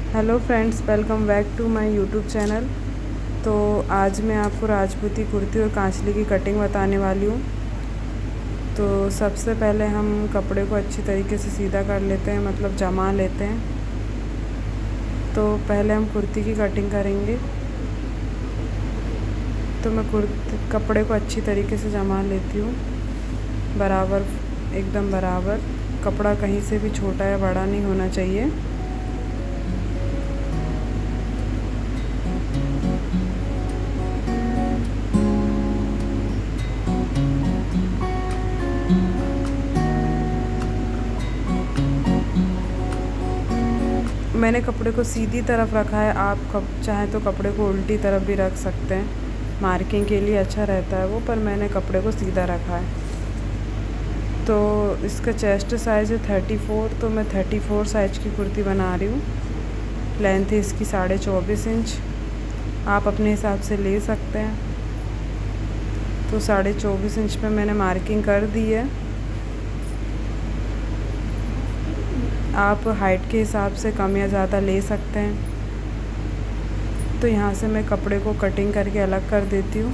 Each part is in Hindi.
Hello friends, welcome back to my YouTube channel. तो आज मैं आपको राजपूती कुर्ती और कांचली की कटिंग बताने वाली हूँ। तो सबसे पहले हम कपड़े को अच्छी तरीके से सीधा कर लेते हैं, मतलब जमा लेते हैं। तो पहले हम कुर्ती की कटिंग करेंगे। तो मैं कपड़े को अच्छी तरीके से जमा लेती हूँ, बराबर, एकदम बराबर। कपड़ा कहीं से भी छोटा या बड़ा नहीं होना चाहिए। मैंने कपड़े को सीधी तरफ रखा है। आप चाहें तो कपड़े को उल्टी तरफ भी रख सकते हैं, मार्किंग के लिए अच्छा रहता है वो, पर मैंने कपड़े को सीधा रखा है। तो इसका चेस्ट साइज़ है 34, तो मैं 34 साइज़ की कुर्ती बना रही हूँ। लेंथ है इसकी 24.5 इंच। आप अपने हिसाब से ले सकते हैं। तो 24.5 इंच पे मैंने मार्किंग कर दी है। आप हाइट के हिसाब से कम या ज़्यादा ले सकते हैं। तो यहाँ से मैं कपड़े को कटिंग करके अलग कर देती हूँ।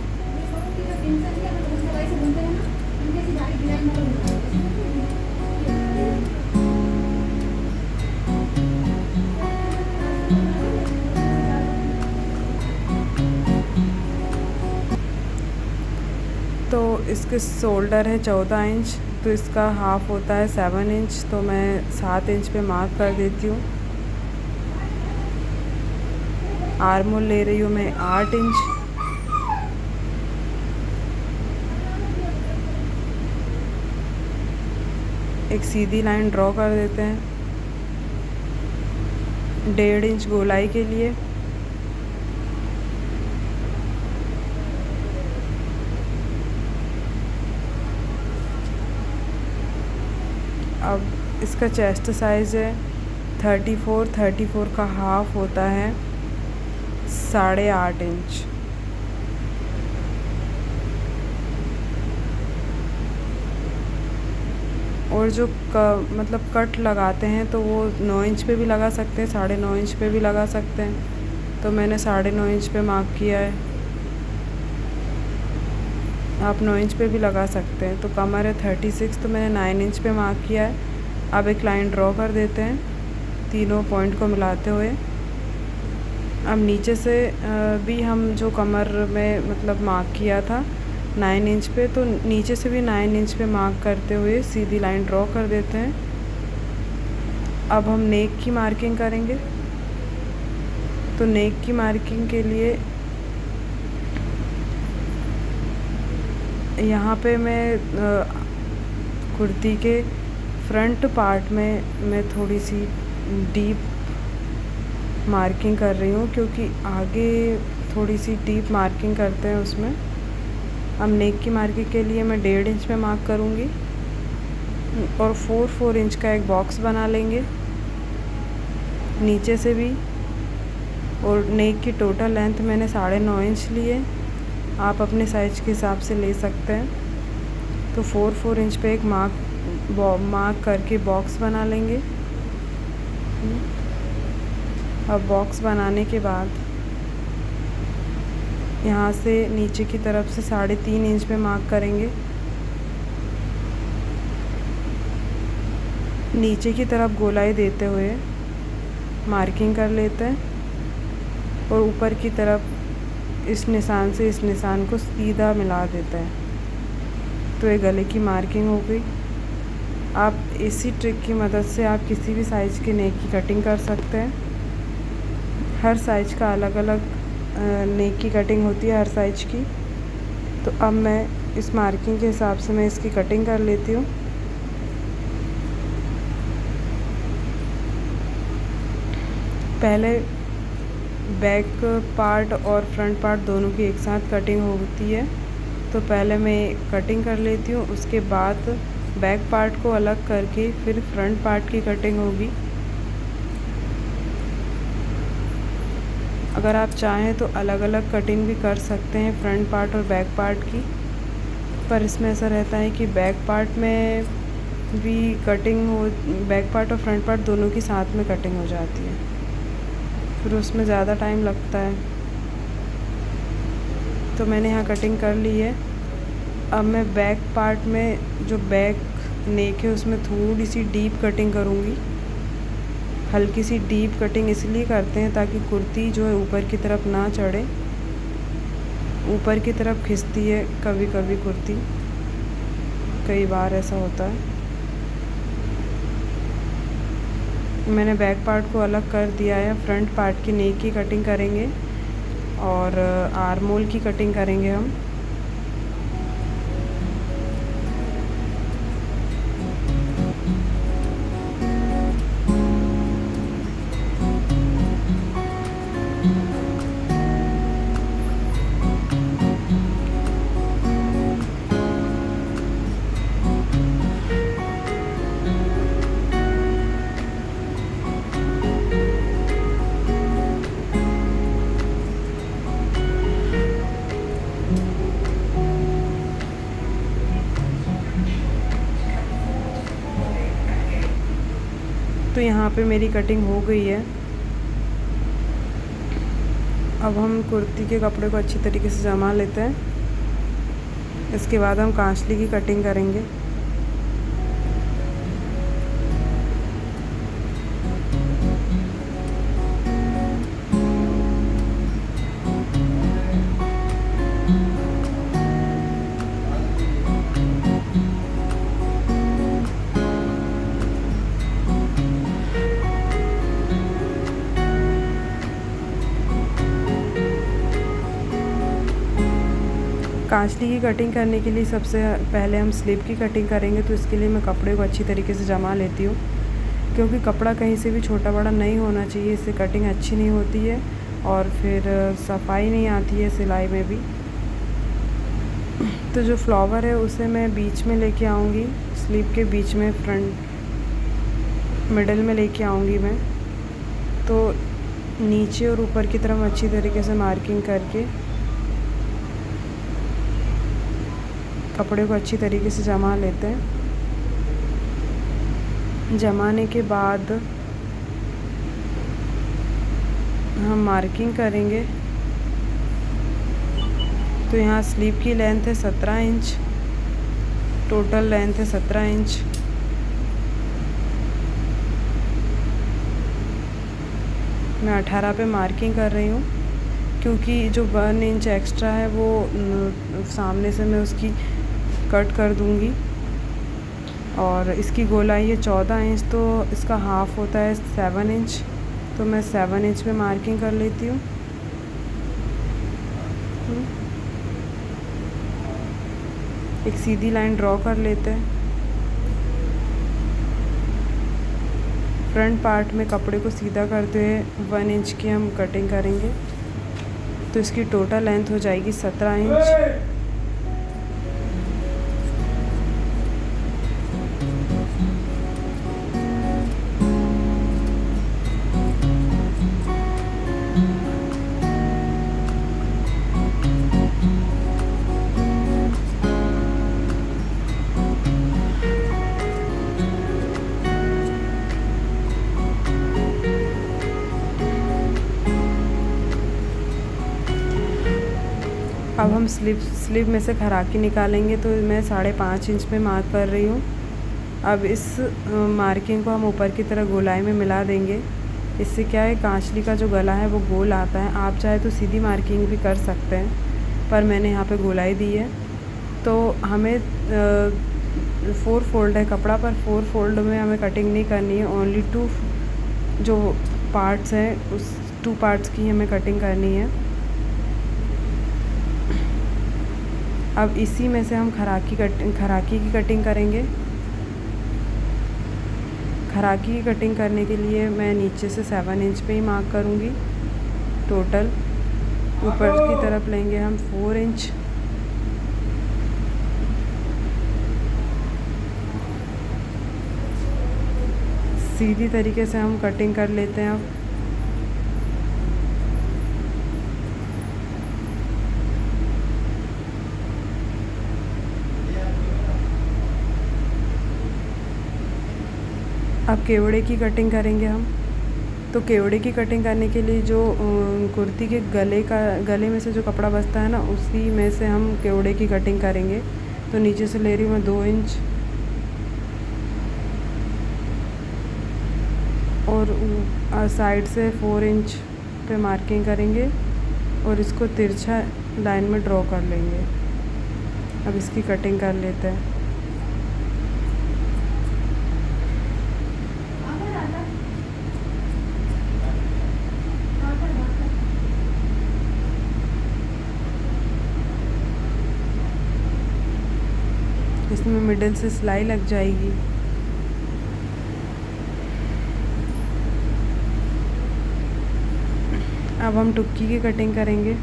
तो इसके शोल्डर है 14 इंच, तो इसका हाफ़ होता है 7 इंच। तो मैं 7 इंच पे मार्क कर देती हूँ। आर्म होल ले रही हूँ मैं 8 इंच। एक सीधी लाइन ड्रॉ कर देते हैं 1.5 इंच गोलाई के लिए। अब इसका चेस्ट साइज़ है 34 का हाफ़ होता है 8.5 इंच। और जो मतलब कट लगाते हैं तो वो 9 इंच पे भी लगा सकते हैं, 9.5 इंच पे भी लगा सकते हैं। तो मैंने 9.5 इंच पे मार्क किया है। आप 9 इंच पे भी लगा सकते हैं। तो कमर है 36, तो मैंने 9 इंच पे मार्क किया है। अब एक लाइन ड्रॉ कर देते हैं तीनों पॉइंट को मिलाते हुए। अब नीचे से भी हम जो कमर में मतलब मार्क किया था 9 इंच पे, तो नीचे से भी 9 इंच पे मार्क करते हुए सीधी लाइन ड्रॉ कर देते हैं। अब हम नेक की मार्किंग करेंगे। तो नेक की मार्किंग के लिए यहाँ पे मैं कुर्ती के फ्रंट पार्ट में मैं थोड़ी सी डीप मार्किंग कर रही हूँ, क्योंकि आगे थोड़ी सी डीप मार्किंग करते हैं उसमें। अब नेक की मार्किंग के लिए मैं 1.5 इंच पे मार्क करूँगी और 4 इंच का एक बॉक्स बना लेंगे नीचे से भी। और नेक की टोटल लेंथ मैंने 9.5 इंच ली है। आप अपने साइज के हिसाब से ले सकते हैं। तो 4 इंच पे एक मार्क करके बॉक्स बना लेंगे। अब बॉक्स बनाने के बाद यहाँ से नीचे की तरफ से 3.5 इंच पे मार्क करेंगे। नीचे की तरफ गोलाई देते हुए मार्किंग कर लेते हैं और ऊपर की तरफ इस निशान से इस निशान को सीधा मिला देते हैं। तो ये गले की मार्किंग हो गई। आप इसी ट्रिक की मदद से आप किसी भी साइज़ के नेक की कटिंग कर सकते हैं। हर साइज़ का अलग अलग नेक की कटिंग होती है, हर साइज़ की। तो अब मैं इस मार्किंग के हिसाब से मैं इसकी कटिंग कर लेती हूँ। पहले बैक पार्ट और फ्रंट पार्ट दोनों की एक साथ कटिंग होती है। तो पहले मैं कटिंग कर लेती हूँ, उसके बाद बैक पार्ट को अलग करके फिर फ्रंट पार्ट की कटिंग होगी। अगर आप चाहें तो अलग अलग कटिंग भी कर सकते हैं फ्रंट पार्ट और बैक पार्ट की, पर इसमें ऐसा रहता है कि बैक पार्ट में भी कटिंग हो, बैक पार्ट और फ्रंट पार्ट दोनों की साथ में कटिंग हो जाती है। फिर उसमें ज़्यादा टाइम लगता है। तो मैंने यहाँ कटिंग कर ली है। अब मैं बैक पार्ट में जो बैक नेक है उसमें थोड़ी सी डीप कटिंग करूँगी। हल्की सी डीप कटिंग इसलिए करते हैं ताकि कुर्ती जो है ऊपर की तरफ ना चढ़े। ऊपर की तरफ खिंचती है कभी कभी कुर्ती, कई बार ऐसा होता है। मैंने बैक पार्ट को अलग कर दिया है। फ्रंट पार्ट की नेक की कटिंग करेंगे और आर्म होल की कटिंग करेंगे हम। तो यहाँ पे मेरी कटिंग हो गई है। अब हम कुर्ती के कपड़े को अच्छी तरीके से जमा लेते हैं। इसके बाद हम कांचली की कटिंग करेंगे। कांचली की कटिंग करने के लिए सबसे पहले हम स्लीव की कटिंग करेंगे। तो इसके लिए मैं कपड़े को अच्छी तरीके से जमा लेती हूँ, क्योंकि कपड़ा कहीं से भी छोटा बड़ा नहीं होना चाहिए। इससे कटिंग अच्छी नहीं होती है और फिर सफाई नहीं आती है सिलाई में भी। तो जो फ्लावर है उसे मैं बीच में लेके आऊँगी, स्लीव के बीच में, फ्रंट मिडल में लेके आऊँगी मैं। तो नीचे और ऊपर की तरफ अच्छी तरीके से मार्किंग करके कपड़े को अच्छी तरीके से जमा लेते हैं। जमाने के बाद हम मार्किंग करेंगे। तो यहाँ स्लीव की लेंथ है 17 इंच, टोटल लेंथ है 17 इंच। मैं 18 पे मार्किंग कर रही हूँ, क्योंकि जो 1 इंच एक्स्ट्रा है वो सामने से मैं उसकी कट कर दूँगी। और इसकी गोलाई है 14 इंच, तो इसका हाफ़ होता है 7 इंच। तो मैं 7 इंच पे मार्किंग कर लेती हूँ। एक सीधी लाइन ड्रॉ कर लेते हैं। फ्रंट पार्ट में कपड़े को सीधा करते हुए 1 इंच की हम कटिंग करेंगे। तो इसकी टोटल लेंथ हो जाएगी 17 इंच। अब हम स्लीव में से खराकी निकालेंगे। तो मैं 5.5 इंच पे मार्क कर रही हूँ। अब इस मार्किंग को हम ऊपर की तरह गोलाई में मिला देंगे। इससे क्या है, कांचली का जो गला है वो गोल आता है। आप चाहे तो सीधी मार्किंग भी कर सकते हैं, पर मैंने यहाँ पे गोलाई दी है। तो हमें 4 फोल्ड है कपड़ा, पर 4 फोल्ड में हमें कटिंग नहीं करनी है। ओनली 2 जो पार्ट्स हैं उस 2 पार्ट्स की हमें कटिंग करनी है। अब इसी में से हम खराकी की कटिंग करेंगे। खराकी की कटिंग करने के लिए मैं नीचे से 7 इंच पे ही मार्क करूँगी। टोटल ऊपर की तरफ लेंगे हम 4 इंच। सीधी तरीके से हम कटिंग कर लेते हैं। अब केवड़े की कटिंग करेंगे हम। तो केवड़े की कटिंग करने के लिए जो कुर्ती के गले में से जो कपड़ा बचता है ना, उसी में से हम केवड़े की कटिंग करेंगे। तो नीचे से ले रही हूँ मैं 2 इंच और साइड से 4 इंच पे मार्किंग करेंगे और इसको तिरछा लाइन में ड्रॉ कर लेंगे। अब इसकी कटिंग कर लेते हैं। इसमें मिडिल से सिलाई लग जाएगी। अब हम टुक्की की कटिंग करेंगे।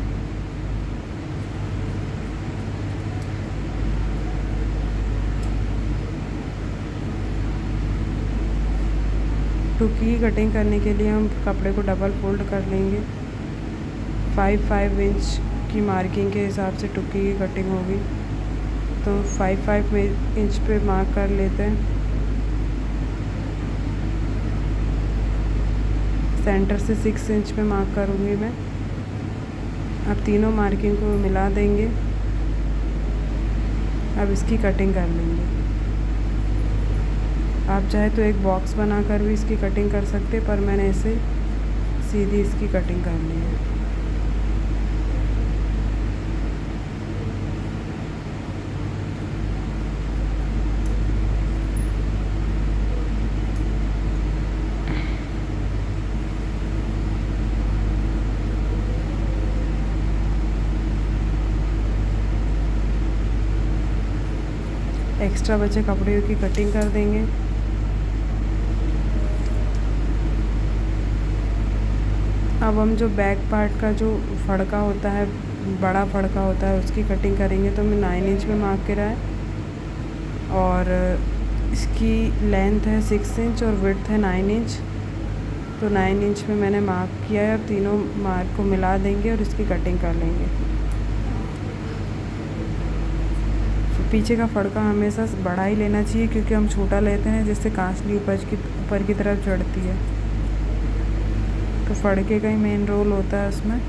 टुक्की की कटिंग करने के लिए हम कपड़े को डबल फोल्ड कर लेंगे। 5 इंच की मार्किंग के हिसाब से टुक्की की कटिंग होगी। तो 5 इंच पे मार्क कर लेते हैं। सेंटर से 6 इंच पे मार्क करूँगी मैं। अब तीनों मार्किंग को मिला देंगे। अब इसकी कटिंग कर लेंगे। आप चाहे तो एक बॉक्स बनाकर भी इसकी कटिंग कर सकते, पर मैंने इसे सीधी इसकी कटिंग करनी है। एक्स्ट्रा बचे कपड़े की कटिंग कर देंगे। अब हम जो बैक पार्ट का जो फड़का होता है, बड़ा फड़का होता है, उसकी कटिंग करेंगे। तो मैं 9 इंच में मार्क करा है और इसकी लेंथ है 6 इंच और विड्थ है 9 इंच। तो 9 इंच में मैंने मार्क किया है। अब तीनों मार्क को मिला देंगे और इसकी कटिंग कर लेंगे। पीछे का फड़का हमेशा बड़ा ही लेना चाहिए, क्योंकि हम छोटा लेते हैं जिससे कांचली ऊपर की तरफ चढ़ती है। तो फड़के का ही मेन रोल होता है उसमें।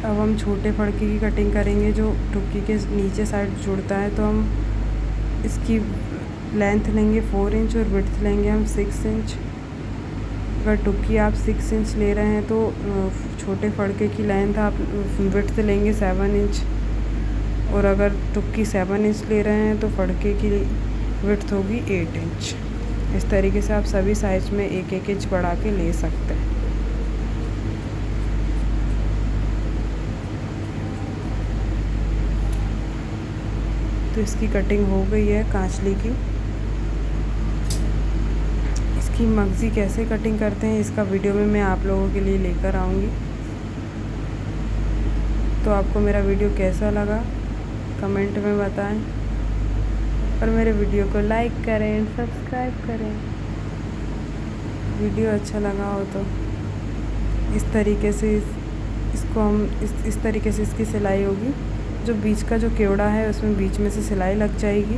अब हम छोटे फड़के की कटिंग करेंगे जो टुक्की के नीचे साइड जुड़ता है। तो हम इसकी लेंथ लेंगे 4 इंच और विड्थ लेंगे हम 6 इंच। अगर टुक्की आप 6 इंच ले रहे हैं तो छोटे फड़के की लेंथ आप विड्थ लेंगे 7 इंच, और अगर टुक्की 7 इंच ले रहे हैं तो फड़के की विड्थ होगी 8 इंच। इस तरीके से आप सभी साइज में 1 इंच बढ़ा के ले सकते हैं। तो इसकी कटिंग हो गई है कांचली की। इसकी मगज़ी कैसे कटिंग करते हैं इसका वीडियो में मैं आप लोगों के लिए लेकर आऊँगी। तो आपको मेरा वीडियो कैसा लगा कमेंट में बताएं, और मेरे वीडियो को लाइक करें, सब्सक्राइब करें। वीडियो अच्छा लगा हो तो इस तरीके से इसको हम इस तरीके से इसकी सिलाई होगी। जो बीच का जो केवड़ा है उसमें बीच में से सिलाई लग जाएगी।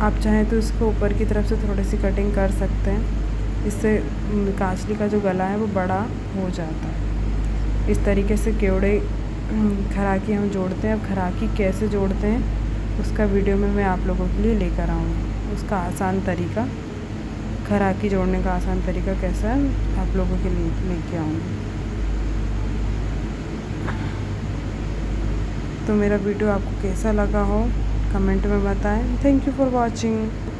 आप चाहें तो इसको ऊपर की तरफ से थोड़ी सी कटिंग कर सकते हैं। इससे कांचली का जो गला है वो बड़ा हो जाता है। इस तरीके से केवड़े खराकी हम जोड़ते हैं। अब खराकी कैसे जोड़ते हैं उसका वीडियो में मैं आप लोगों के लिए लेकर आऊँगी। उसका आसान तरीका, खराकी जोड़ने का आसान तरीका कैसा है आप लोगों के लिए लेके आऊँगी। तो मेरा वीडियो आपको कैसा लगा हो कमेंट में बताएं। Thank you for watching.